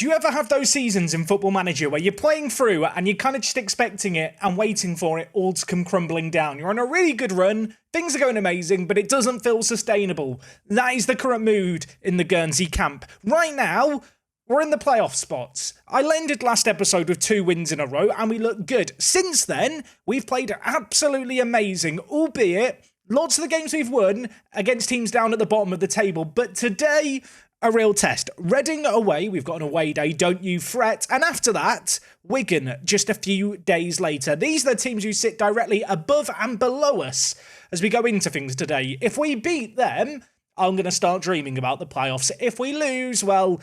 Do you ever have those seasons in Football Manager where you're playing through and you're kind of just expecting it and waiting for it all to come crumbling down? You're on a really good run, things are going amazing, but it doesn't feel sustainable. That is the current mood in the Guernsey camp. Right now, we're in the playoff spots. I landed last episode with 2 wins in a row and we look good. Since then, we've played absolutely amazing, albeit lots of the games we've won against teams down at the bottom of the table. But today, a real test. Reading away, we've got an away day, don't you fret. And after that, Wigan just a few days later. These are the teams who sit directly above and below us as we go into things today. If we beat them, I'm going to start dreaming about the playoffs. If we lose, well,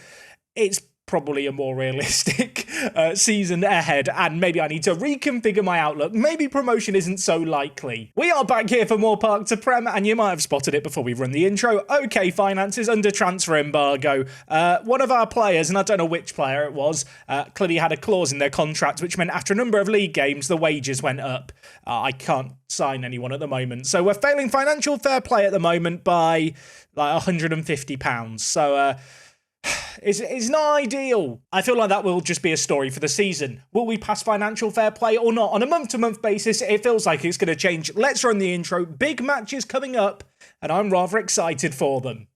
it's probably a more realistic season ahead, and maybe I need to reconfigure my outlook. Maybe promotion isn't so likely. We are back here for more Park to Prem, and you might have spotted it before we run the intro. OK Finances under transfer embargo. One of our players, and I don't know which player it was, clearly had a clause in their contract which meant after a number of league games the wages went up. I can't sign anyone at the moment, so we're failing financial fair play at the moment by like £150. So it's not ideal. I feel like that will just be a story for the season. Will we pass financial fair play or not? On a month-to-month basis, it feels like it's going to change. Let's run the intro. Big matches coming up, and I'm rather excited for them.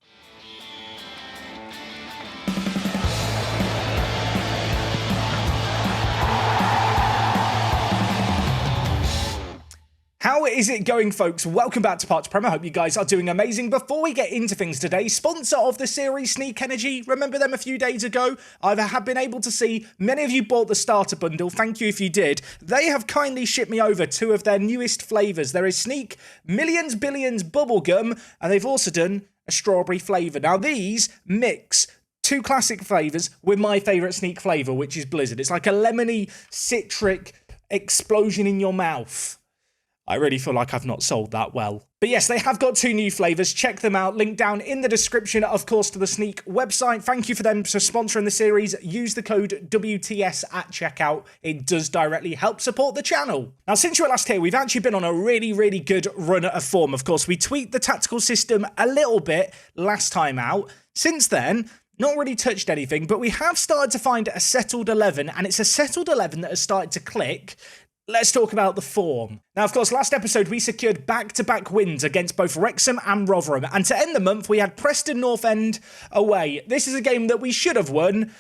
How is it going, folks? Welcome back to Park to Prem. I hope you guys are doing amazing. Before we get into things today, sponsor of the series, Sneak Energy. Remember them a few days ago? I have been able to see many of you bought the starter bundle. Thank you if you did. They have kindly shipped me over 2 of their newest flavours. There is Sneak Millions Billions Bubblegum, and they've also done a strawberry flavour. Now, these mix 2 classic flavours with my favourite Sneak flavour, which is Blizzard. It's like a lemony, citric explosion in your mouth. I really feel like I've not sold that well. But yes, they have got 2 new flavours. Check them out. Link down in the description, of course, to the Sneak website. Thank you for them for sponsoring the series. Use the code WTS at checkout. It does directly help support the channel. Now, since you were last here, we've actually been on a really good run of form. Of course, we tweaked the tactical system a little bit last time out. Since then, not really touched anything, but we have started to find a settled 11, and it's a settled 11 that has started to click. Let's talk about the form. Now, of course, last episode we secured back-to-back wins against both Wrexham and Rotherham, and to end the month we had Preston North End away. This is a game that we should have won,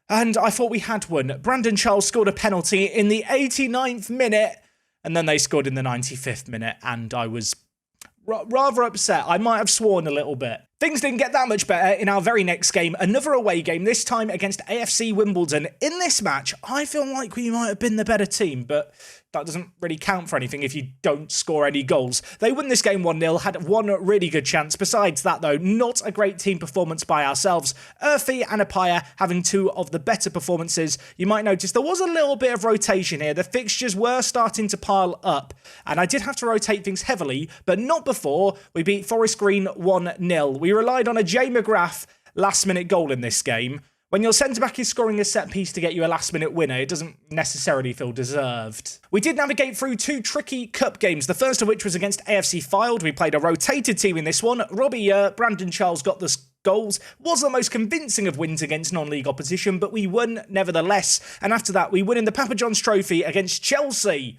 and I thought we had won. Brandon Charles scored a penalty in the 89th minute, and then they scored in the 95th minute, and I was rather upset. I might have sworn a little bit. Things didn't get that much better in our very next game, another away game, this time against AFC Wimbledon. In this match, I feel like we might have been the better team, but that doesn't really count for anything if you don't score any goals. They won this game 1-0, had one really good chance. Besides that, though, not a great team performance by ourselves. Urfi and Apaya having 2 of the better performances. You might notice there was a little bit of rotation here. The fixtures were starting to pile up, and I did have to rotate things heavily, but not before we beat Forest Green 1-0. We relied on a Jay McGrath last-minute goal in this game. When your centre-back is scoring a set-piece to get you a last-minute winner, it doesn't necessarily feel deserved. We did navigate through 2 tricky cup games, the first of which was against AFC Fylde. We played a rotated team in this one. Robbie Brandon Charles got the goals. Was the most convincing of wins against non-league opposition, but we won nevertheless. And after that, we won in the Papa John's Trophy against Chelsea.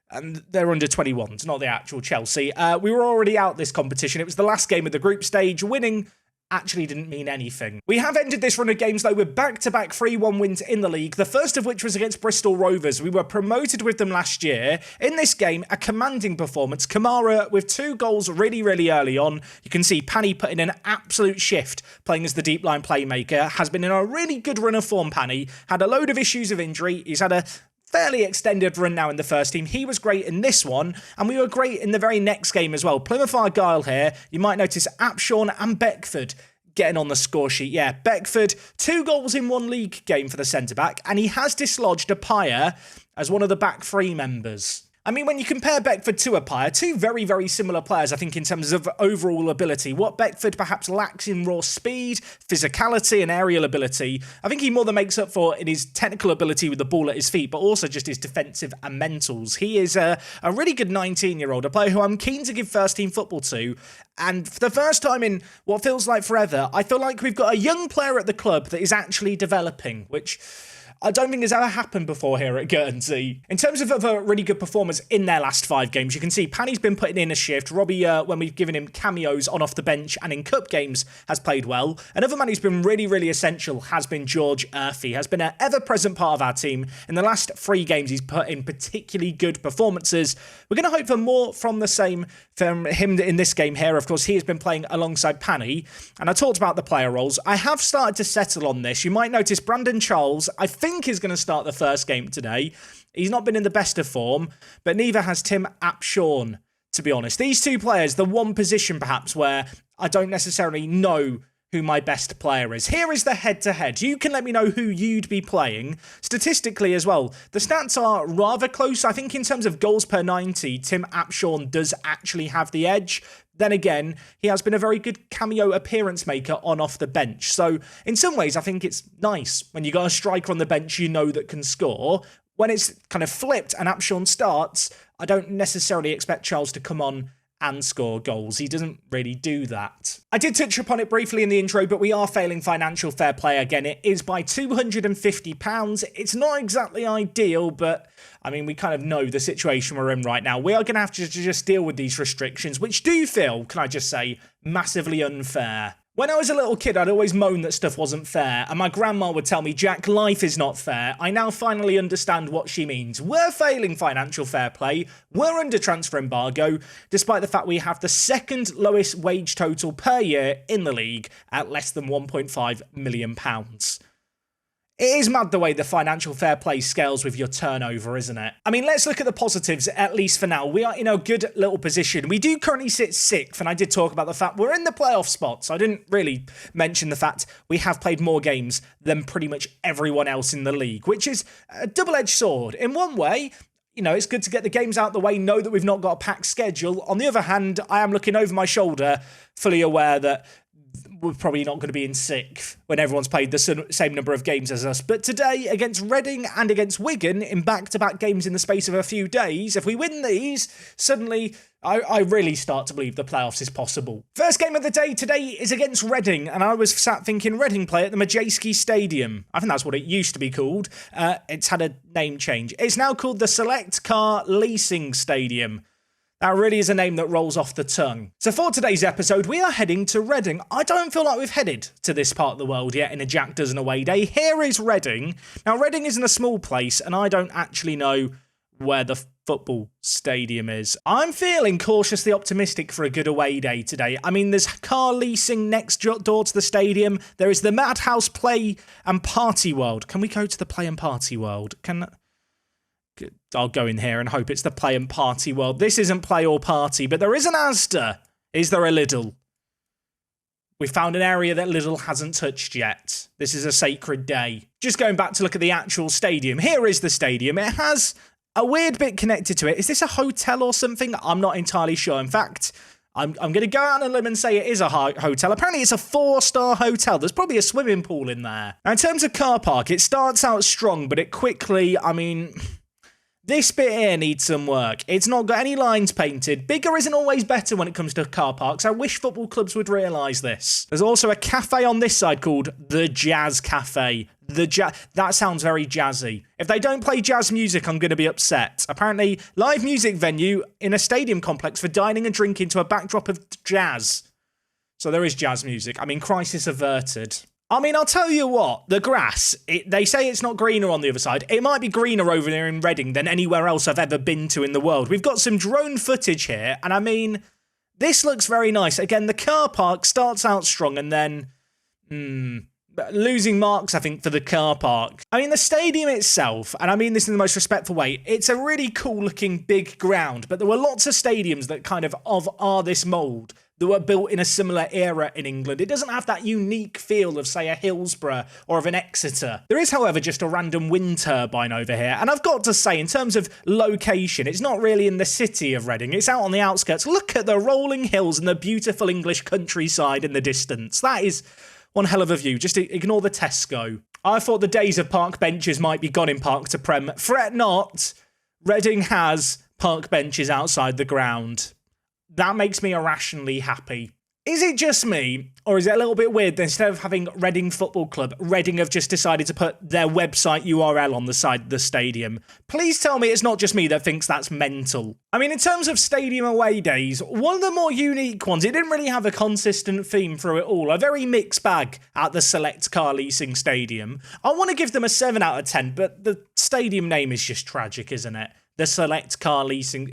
And they're under 21s, not the actual Chelsea. We were already out this competition. It was the last game of the group stage. Winning actually didn't mean anything. We have ended this run of games, though, with back-to-back 3-1 wins in the league, the first of which was against Bristol Rovers. We were promoted with them last year. In this game, a commanding performance. Kamara with 2 goals really early on. You can see Pani putting in an absolute shift, playing as the deep line playmaker. Has been in a really good run of form, Pani. Had a load of issues of injury. He's had a fairly extended run now in the first team. He was great in this one, and we were great in the very next game as well. Plymouth Argyle here. You might notice Apshawn and Beckford getting on the score sheet. Yeah, Beckford, 2 goals in 1 league game for the centre-back, and he has dislodged Apaya as one of the back 3 members. I mean, when you compare Beckford to Appiah, two very, very similar players, I think, in terms of overall ability. What Beckford perhaps lacks in raw speed, physicality, and aerial ability, I think he more than makes up for in his technical ability with the ball at his feet, but also just his defensive and mentals. He is a really good 19-year-old, a player who I'm keen to give first-team football to. And for the first time in what feels like forever, I feel like we've got a young player at the club that is actually developing, which I don't think has ever happened before here at Guernsey. In terms of other really good performers in their last 5 games, you can see Panny's been putting in a shift. Robbie, when we've given him cameos on off the bench and in cup games, has played well. Another man who's been really, really essential has been George Urphy. Has been an ever-present part of our team. In the last 3 games, he's put in particularly good performances. We're going to hope for more from the same from him in this game here. Of course, he has been playing alongside Panny. And I talked about the player roles. I have started to settle on this. You might notice Brandon Charles, I think, is going to start the first game today. He's not been in the best of form, but neither has Tim Apshawn, to be honest. These two players, the one position perhaps where I don't necessarily know who my best player is. Here is the head-to-head. You can let me know who you'd be playing. Statistically as well, the stats are rather close. I think in terms of goals per 90, Tim Apshawn does actually have the edge. Then again, he has been a very good cameo appearance maker on off the bench. So in some ways, I think it's nice when you got a striker on the bench you know that can score. When it's kind of flipped and Apshawn starts, I don't necessarily expect Charles to come on and score goals. He doesn't really do that. I did touch upon it briefly in the intro, but we are failing financial fair play again. It is by £250. It's not exactly ideal, but I mean, we kind of know the situation we're in right now. We are going to have to just deal with these restrictions, which do feel, can I just say, massively unfair. When I was a little kid, I'd always moan that stuff wasn't fair, and my grandma would tell me, Jack, life is not fair. I now finally understand what she means. We're failing financial fair play. We're under transfer embargo, despite the fact we have the second lowest wage total per year in the league at less than £1.5 million. It is mad the way the financial fair play scales with your turnover, isn't it? I mean, let's look at the positives, at least for now. We are in a good little position. We do currently sit 6th, and I did talk about the fact we're in the playoff spots. I didn't really mention the fact we have played more games than pretty much everyone else in the league, which is a double-edged sword. In one way, you know, it's good to get the games out the way, know that we've not got a packed schedule. On the other hand, I am looking over my shoulder, fully aware that we're probably not going to be in 6th when everyone's played the same number of games as us. But today, against Reading and against Wigan, in back-to-back games in the space of a few days, if we win these, suddenly I really start to believe the playoffs is possible. First game of the day today is against Reading, and I was sat thinking Reading play at the Majeski Stadium. I think that's what it used to be called. It's had a name change. It's now called the Select Car Leasing Stadium. That really is a name that rolls off the tongue. So for today's episode, we are heading to Reading. I don't feel like we've headed to this part of the world yet in a Jack Dozen away day. Here is Reading. Now, Reading isn't a small place, and I don't actually know where the football stadium is. I'm feeling cautiously optimistic for a good away day today. I mean, there's car leasing next door to the stadium. There is the Madhouse Play and Party World. Can we go to the Play and Party World? I'll go in here and hope it's the Play and Party World. This isn't Play or Party, but there is an Asda. Is there a Lidl? We found an area that Lidl hasn't touched yet. This is a sacred day. Just going back to look at the actual stadium. Here is the stadium. It has a weird bit connected to it. Is this a hotel or something? I'm not entirely sure. In fact, I'm going to go out on a limb and say it is a hotel. Apparently, it's a 4-star hotel. There's probably a swimming pool in there. Now, in terms of car park, it starts out strong, but it quickly, I mean, this bit here needs some work. It's not got any lines painted. Bigger isn't always better when it comes to car parks. I wish football clubs would realise this. There's also a cafe on this side called The Jazz Cafe. That sounds very jazzy. If they don't play jazz music, I'm going to be upset. Apparently, live music venue in a stadium complex for dining and drinking to a backdrop of jazz. So there is jazz music. I mean, crisis averted. I mean, I'll tell you what, the grass, they say it's not greener on the other side. It might be greener over there in Reading than anywhere else I've ever been to in the world. We've got some drone footage here, and I mean, this looks very nice. Again, the car park starts out strong and then, losing marks, I think, for the car park. I mean, the stadium itself, and I mean this in the most respectful way, it's a really cool-looking big ground, but there were lots of stadiums that kind of are this mould that were built in a similar era in England. It doesn't have that unique feel of, say, a Hillsborough or of an Exeter. There is, however, just a random wind turbine over here. And I've got to say, in terms of location, it's not really in the city of Reading. It's out on the outskirts. Look at the rolling hills and the beautiful English countryside in the distance. That is one hell of a view. Just ignore the Tesco. I thought the days of park benches might be gone in Park to Prem. Fret not. Reading has park benches outside the ground. That makes me irrationally happy. Is it just me, or is it a little bit weird that instead of having Reading Football Club, Reading have just decided to put their website URL on the side of the stadium? Please tell me it's not just me that thinks that's mental. I mean, in terms of stadium away days, one of the more unique ones, it didn't really have a consistent theme through it all. A very mixed bag at the Select Car Leasing Stadium. I want to give them a 7 out of 10, but the stadium name is just tragic, isn't it? The Select Car Leasing...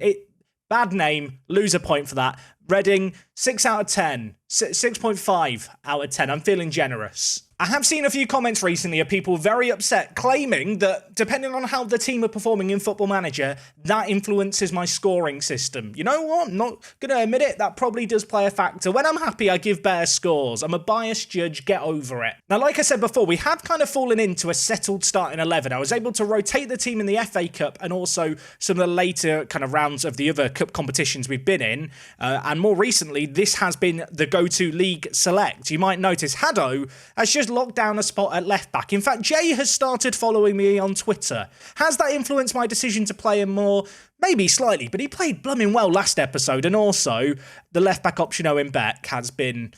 Bad name, lose a point for that. Reading, 6 out of 10. 6.5 out of 10. I'm feeling generous. I have seen a few comments recently of people very upset, claiming that depending on how the team are performing in Football Manager, that influences my scoring system. You know what? I'm not going to admit it. That probably does play a factor. When I'm happy, I give better scores. I'm a biased judge. Get over it. Now, like I said before, we had kind of fallen into a settled starting 11. I was able to rotate the team in the FA Cup and also some of the later kind of rounds of the other cup competitions we've been in. And more recently, this has been the go-to league select. You might notice Haddo has just locked down a spot at left back. In fact, Jay has started following me on Twitter. Has that influenced my decision to play him more? Maybe slightly, but he played blooming well last episode, and also the left back option Owen Beck has been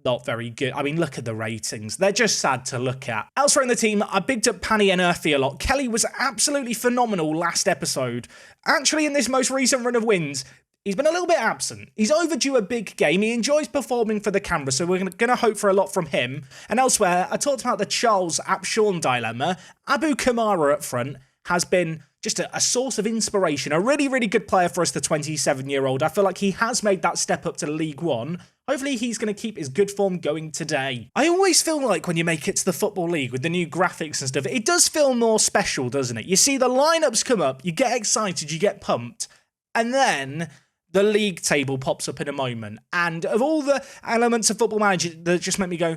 not very good. I mean, look at the ratings. They're just sad to look at. Elsewhere in the team, I bigged up Panny and Earthy a lot. Kelly was absolutely phenomenal last episode. Actually, in this most recent run of wins, he's been a little bit absent. He's overdue a big game. He enjoys performing for the camera, so we're going to hope for a lot from him. And elsewhere, I talked about the Charles Apshawn dilemma. Abu Kamara up front has been just a source of inspiration. A really, really good player for us, the 27-year-old. I feel like he has made that step up to League One. Hopefully he's going to keep his good form going today. I always feel like when you make it to the Football League with the new graphics and stuff, it does feel more special, doesn't it? You see the lineups come up, you get excited, you get pumped, and then the league table pops up in a moment. And of all the elements of Football Manager that just make me go,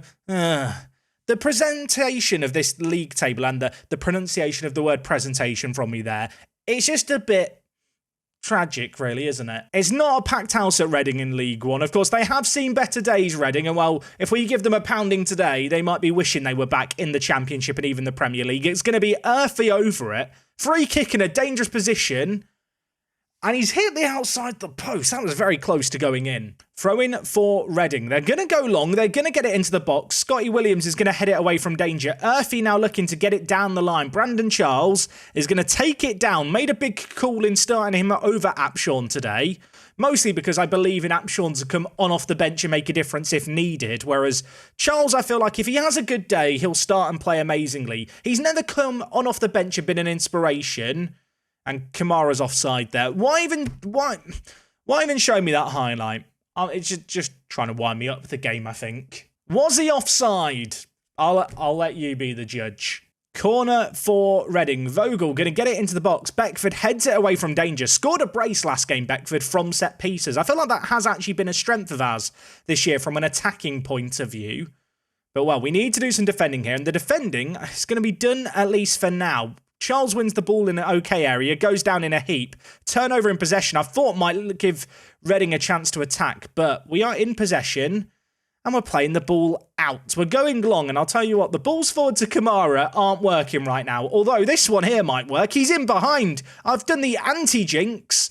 the presentation of this league table and the pronunciation of the word presentation from me there, it's just a bit tragic, really, isn't it? It's not a packed house at Reading in League One. Of course, they have seen better days, Reading, and well, if we give them a pounding today, they might be wishing they were back in the Championship and even the Premier League. It's going to be Earthy over it. Free kick in a dangerous position. And he's hit the outside the post. That was very close to going in. Throw in for Reading. They're going to go long. They're going to get it into the box. Scotty Williams is going to head it away from danger. Earthy now looking to get it down the line. Brandon Charles is going to take it down. Made a big call in starting him over Apshawn today. Mostly because I believe in Apshawn to come on off the bench and make a difference if needed. Whereas Charles, I feel like if he has a good day, he'll start and play amazingly. He's never come on off the bench and been an inspiration. And Kamara's offside there. Why even show me that highlight? It's just trying to wind me up for the game, I think. Was he offside? I'll let you be the judge. Corner for Reading. Vogel going to get it into the box. Beckford heads it away from danger. Scored a brace last game, Beckford, from set pieces. I feel like that has actually been a strength of ours this year from an attacking point of view. But, well, we need to do some defending here. And the defending is going to be done, at least for now. Charles wins the ball in an okay area, goes down in a heap. Turnover in possession, I thought might give Reading a chance to attack, but we are in possession and we're playing the ball out. We're going long, and I'll tell you what, the balls forward to Kamara aren't working right now, although this one here might work. He's in behind. I've done the anti-jinx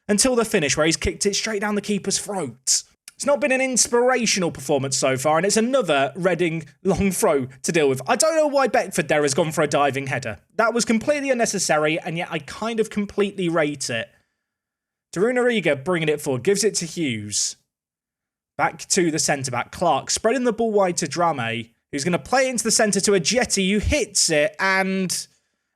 until the finish where he's kicked it straight down the keeper's throat. It's not been an inspirational performance so far, and it's another Reading long throw to deal with. I don't know why Beckford there has gone for a diving header. That was completely unnecessary, and yet I kind of completely rate it. Daruna Riga bringing it forward, gives it to Hughes. Back to the centre-back, Clark, spreading the ball wide to Drame, who's going to play it into the centre to Ajeti, who hits it, and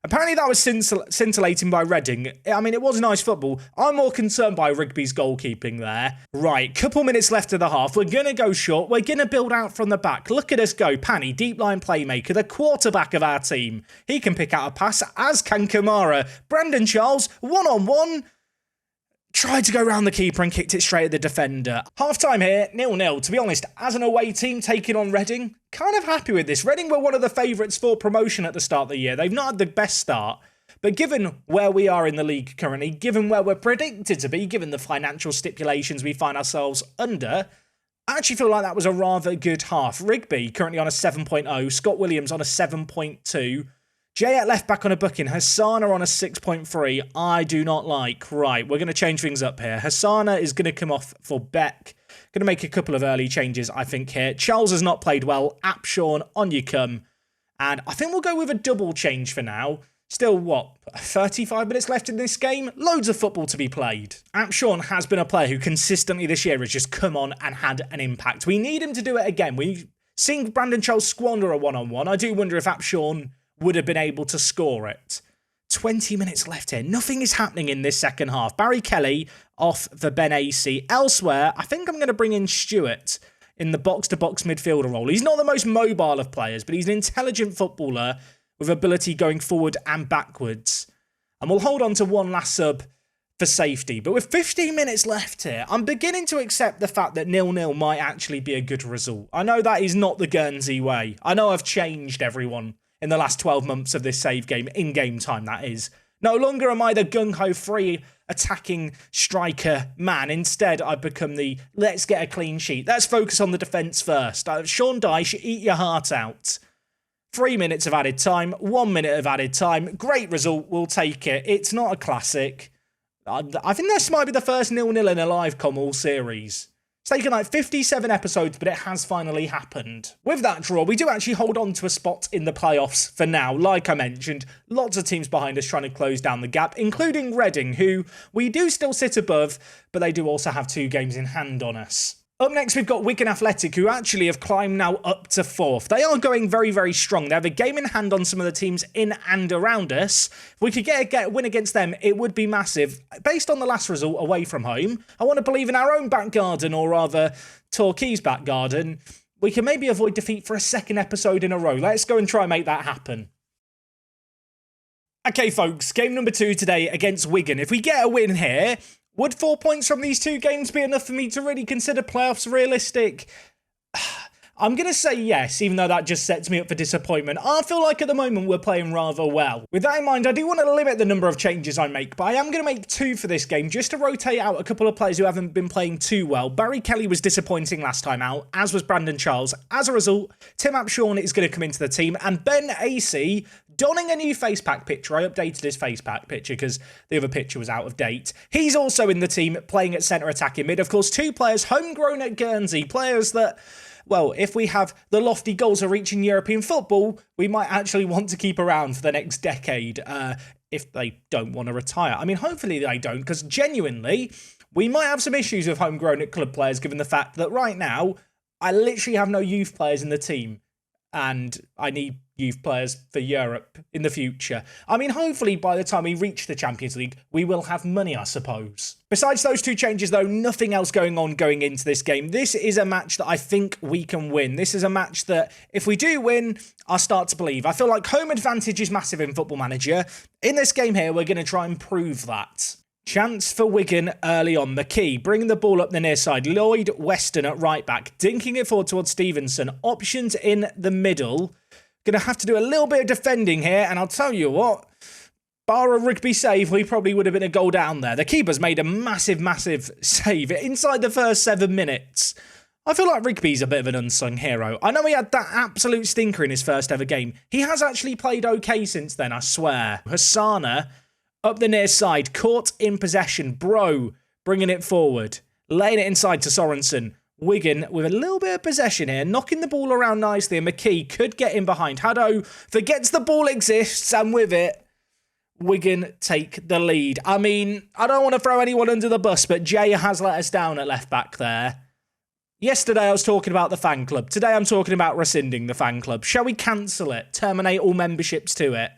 apparently that was scintillating by Reading. I mean, it was nice football. I'm more concerned by Rigby's goalkeeping there. Right, couple minutes left of the half. We're going to go short. We're going to build out from the back. Look at us go. Panny, deep line playmaker, the quarterback of our team. He can pick out a pass, as can Kamara. Brandon Charles, one-on-one. tried to go round the keeper and kicked it straight at the defender. Half-time here, 0-0. To be honest, as an away team taking on Reading, kind of happy with this. Reading were one of the favourites for promotion at the start of the year. They've not had the best start, but given where we are in the league currently, given where we're predicted to be, given the financial stipulations we find ourselves under, I actually feel like that was a rather good half. Rigby currently on a 7.0, Scott Williams on a 7.2, Jay at left back on a booking, Hassana on a 6.3. I do not like. Right, we're going to change things up here. Hassana is going to come off for Beck. Going to make a couple of early changes, I think, here. Charles has not played well. Apshawn, on you come. And I think we'll go with a double change for now. Still, what, 35 minutes left in this game? Loads of football to be played. Apshawn has been a player who consistently this year has just come on and had an impact. We need him to do it again. We've seen Brandon Charles squander a one-on-one. I do wonder if Apshawn would have been able to score it. 20 minutes left here. Nothing is happening in this second half. Barry Kelly off for Ben AC. Elsewhere, I think I'm going to bring in Stewart in the box-to-box midfielder role. He's not the most mobile of players, but he's an intelligent footballer with ability going forward and backwards. And we'll hold on to one last sub for safety. But with 15 minutes left here, I'm beginning to accept the fact that 0-0 might actually be a good result. I know that is not the Guernsey way. I know I've changed everyone in the last 12 months of this save game, in game time that is. No longer am I the gung-ho free attacking striker man. Instead, I've become the let's get a clean sheet. Let's focus on the defence first. Sean Dyche, eat your heart out. 3 minutes of added time, 1 minute of added time. Great result, we'll take it. It's not a classic. I think this might be the first 0-0 in a live com all series. It's taken like 57 episodes, but it has finally happened. With that draw, we do actually hold on to a spot in the playoffs for now. Like I mentioned, lots of teams behind us trying to close down the gap, including Reading, who we do still sit above, but they do also have 2 games in hand on us. Up next, we've got Wigan Athletic, who actually have climbed now up to 4th. They are going very, very strong. They have a game in hand on some of the teams in and around us. If we could get a win against them, it would be massive. Based on the last result away from home, I want to believe in our own back garden, or rather, Torquay's back garden. We can maybe avoid defeat for a second episode in a row. Let's go and try and make that happen. Okay, folks, game number 2 today against Wigan. If we get a win here, would 4 points from these 2 games be enough for me to really consider playoffs realistic? I'm going to say yes, even though that just sets me up for disappointment. I feel like at the moment we're playing rather well. With that in mind, I do want to limit the number of changes I make, but I am going to make 2 for this game, just to rotate out a couple of players who haven't been playing too well. Barry Kelly was disappointing last time out, as was Brandon Charles. As a result, Tim Apshawn is going to come into the team, and Ben AC, donning a new face pack picture. I updated his face pack picture because the other picture was out of date. He's also in the team, playing at centre attacking mid. Of course, 2 players homegrown at Guernsey, players that, well, if we have the lofty goals of reaching European football, we might actually want to keep around for the next decade if they don't want to retire. I mean, hopefully they don't, because genuinely, we might have some issues with homegrown at club players, given the fact that right now, I literally have no youth players in the team, and I need youth players for Europe in the future. I mean, hopefully by the time we reach the Champions League, we will have money, I suppose. Besides those 2 changes, though, nothing else going on going into this game. This is a match that I think we can win. This is a match that, if we do win, I'll start to believe. I feel like home advantage is massive in Football Manager. In this game here, we're going to try and prove that. Chance for Wigan early on. McKee bringing the ball up the near side. Lloyd Weston at right back, dinking it forward towards Stevenson. Options in the middle. Going to have to do a little bit of defending here, and I'll tell you what, bar a Rigby save, we probably would have been a goal down there. The keeper's made a massive, massive save inside the first 7 minutes. I feel like Rigby's a bit of an unsung hero. I know he had that absolute stinker in his first ever game. He has actually played okay since then, I swear. Hassana up the near side, caught in possession. Bro bringing it forward, laying it inside to Sorensen. Wigan with a little bit of possession here, knocking the ball around nicely, and McKee could get in behind. Haddo forgets the ball exists, and with it, Wigan take the lead. I mean, I don't want to throw anyone under the bus, but Jay has let us down at left back there. Yesterday I was talking about the fan club. Today I'm talking about rescinding the fan club. Shall we cancel it? Terminate all memberships to it?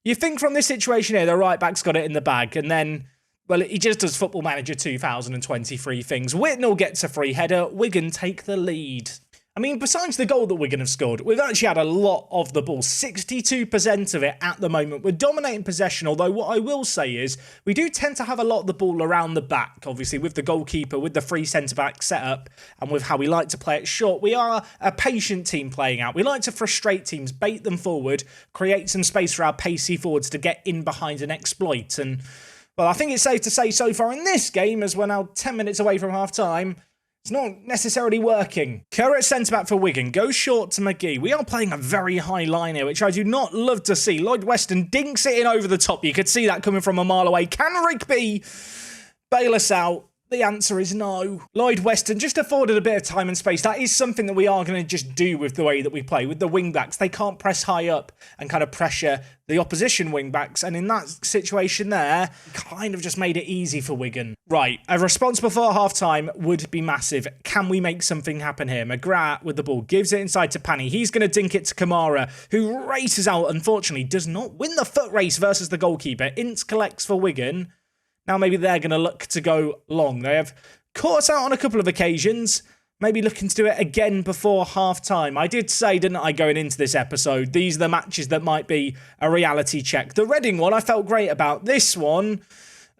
You think from this situation here, the right back's got it in the bag, and then, well, he just does Football Manager 2023 things. Whitnell gets a free header. Wigan take the lead. I mean, besides the goal that Wigan have scored, we've actually had a lot of the ball, 62% of it at the moment. We're dominating possession, although what I will say is we do tend to have a lot of the ball around the back, obviously, with the goalkeeper, with the free centre-back setup, and with how we like to play it short. We are a patient team playing out. We like to frustrate teams, bait them forward, create some space for our pacey forwards to get in behind and exploit. And, well, I think it's safe to say so far in this game, as we're now 10 minutes away from half-time, it's not necessarily working. Kerr at centre-back for Wigan goes short to McGee. We are playing a very high line here, which I do not love to see. Lloyd Weston dinks it in over the top. You could see that coming from a mile away. Can Rigby bail us out? The answer is no. Lloyd Weston just afforded a bit of time and space. That is something that we are going to just do with the way that we play. With the wing-backs, they can't press high up and kind of pressure the opposition wing-backs. And in that situation there, kind of just made it easy for Wigan. Right, a response before half-time would be massive. Can we make something happen here? McGrath with the ball, gives it inside to Pani. He's going to dink it to Kamara, who races out, unfortunately, does not win the foot race versus the goalkeeper. Ince collects for Wigan. Now maybe they're going to look to go long. They have caught us out on a couple of occasions, maybe looking to do it again before half-time. I did say, didn't I, going into this episode, these are the matches that might be a reality check. The Reading one, I felt great about. This one,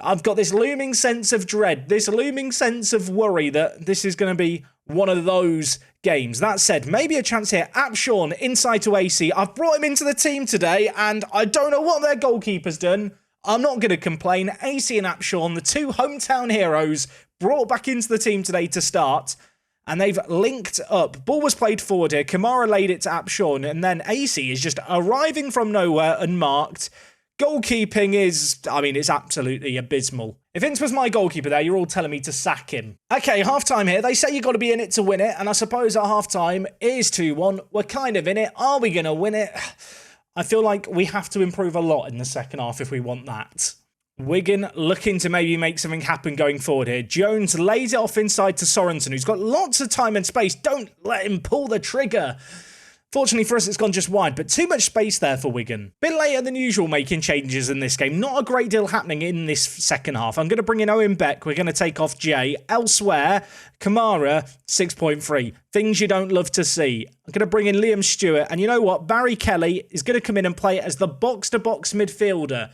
I've got this looming sense of dread, this looming sense of worry that this is going to be one of those games. That said, maybe a chance here. Apshawn inside to AC. I've brought him into the team today, and I don't know what their goalkeeper's done. I'm not going to complain. AC and Apshawn, the two hometown heroes, brought back into the team today to start. And they've linked up. Ball was played forward here. Kamara laid it to Apshawn. And then AC is just arriving from nowhere unmarked. Goalkeeping is, I mean, it's absolutely abysmal. If Ince was my goalkeeper there, you're all telling me to sack him. Okay, half-time here. They say you've got to be in it to win it. And I suppose our half-time is 2-1. We're kind of in it. Are we going to win it? I feel like we have to improve a lot in the second half if we want that. Wigan looking to maybe make something happen going forward here. Jones lays it off inside to Sorensen, who's got lots of time and space. Don't let him pull the trigger. Fortunately for us, it's gone just wide, but too much space there for Wigan. Bit later than usual making changes in this game. Not a great deal happening in this second half. I'm going to bring in Owen Beck. We're going to take off Jay. Elsewhere, Kamara, 6.3. Things you don't love to see. I'm going to bring in Liam Stewart. And you know what? Barry Kelly is going to come in and play as the box-to-box midfielder.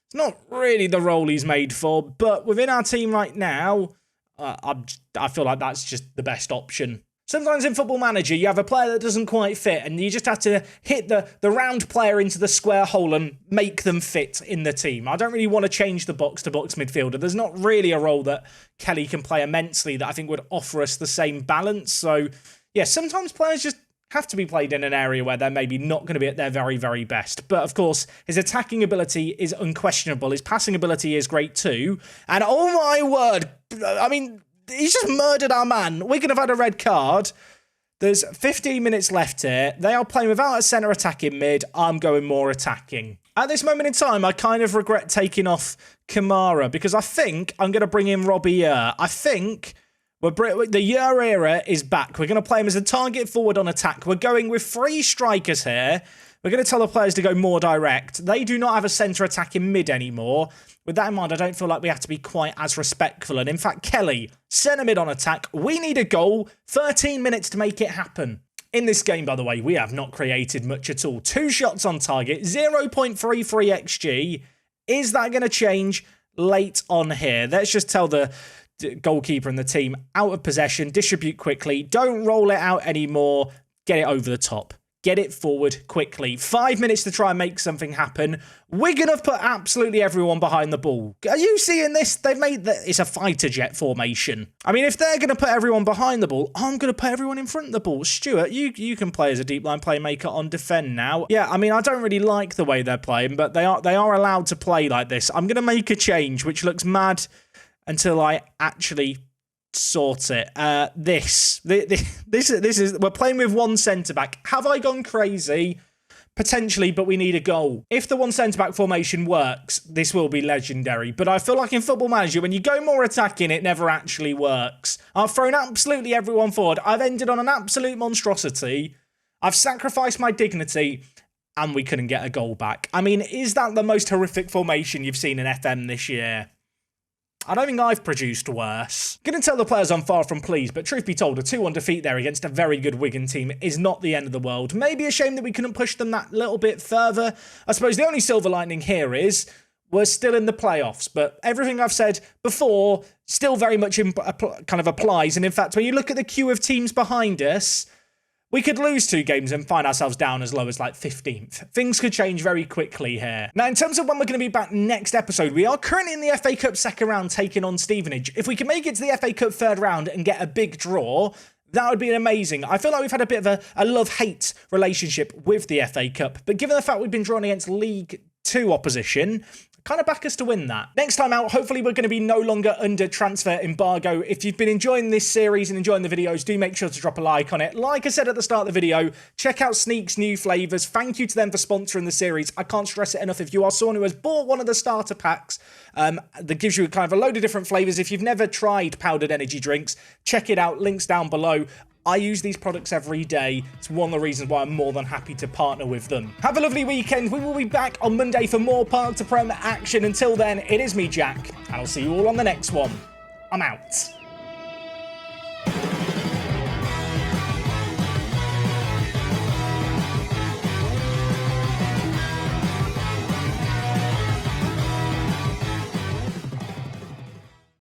It's not really the role he's made for, but within our team right now, I feel like that's just the best option. Sometimes in Football Manager, you have a player that doesn't quite fit, and you just have to hit the round player into the square hole and make them fit in the team. I don't really want to change the box-to-box midfielder. There's not really a role that Kelly can play immensely that I think would offer us the same balance. So, yeah, sometimes players just have to be played in an area where they're maybe not going to be at their very, very best. But, of course, his attacking ability is unquestionable. His passing ability is great too. And, oh my word, I mean, he's just murdered our man. We could have had a red card. There's 15 minutes left here. They are playing without a centre attacking mid. I'm going more attacking. At this moment in time, I kind of regret taking off Kamara because I think I'm going to bring in Robbie Yer. I think the Yer era is back. We're going to play him as a target forward on attack. We're going with 3 strikers here. We're going to tell the players to go more direct. They do not have a centre attacking mid anymore. With that in mind, I don't feel like we have to be quite as respectful. And in fact, Kelly, centre mid on attack. We need a goal. 13 minutes to make it happen. In this game, by the way, we have not created much at all. 2 shots on target, 0.33 XG. Is that going to change late on here? Let's just tell the goalkeeper and the team out of possession, distribute quickly, don't roll it out anymore, get it over the top. Get it forward quickly. 5 minutes to try and make something happen. Wigan have put absolutely everyone behind the ball. Are you seeing this? They've made it's a fighter jet formation. I mean, if they're going to put everyone behind the ball, I'm going to put everyone in front of the ball. Stuart, you can play as a deep line playmaker on defend now. Yeah, I mean, I don't really like the way they're playing, but they are allowed to play like this. I'm going to make a change, which looks mad until I actually sort it. This is we're playing with 1 centre-back. Have I gone crazy? Potentially, but we need a goal. If the 1 centre-back formation works, this will be legendary. But I feel like in Football Manager, when you go more attacking, it never actually works. I've thrown absolutely everyone forward. I've ended on an absolute monstrosity. I've sacrificed my dignity, and we couldn't get a goal back. I mean, is that the most horrific formation you've seen in FM this year? I don't think I've produced worse. Gonna tell the players I'm far from pleased, but truth be told, a 2-1 defeat there against a very good Wigan team is not the end of the world. Maybe a shame that we couldn't push them that little bit further. I suppose the only silver lining here is we're still in the playoffs, but everything I've said before still very much kind of applies. And in fact, when you look at the queue of teams behind us, we could lose 2 games and find ourselves down as low as like 15th. Things could change very quickly here. Now, in terms of when we're going to be back next episode, we are currently in the FA Cup second round taking on Stevenage. If we can make it to the FA Cup third round and get a big draw, that would be amazing. I feel like we've had a bit of a love-hate relationship with the FA Cup, but given the fact we've been drawn against League 2 opposition, kind of back us to win that. Next time out, hopefully we're going to be no longer under transfer embargo. If you've been enjoying this series and enjoying the videos, do make sure to drop a like on it. Like I said at the start of the video, check out Sneak's new flavours. Thank you to them for sponsoring the series. I can't stress it enough. If you are someone who has bought one of the starter packs that gives you kind of a load of different flavours, if you've never tried powdered energy drinks, check it out. Links down below. I use these products every day. It's one of the reasons why I'm more than happy to partner with them. Have a lovely weekend. We will be back on Monday for more Park to Prem action. Until then, it is me, Jack, and I'll see you all on the next one. I'm out.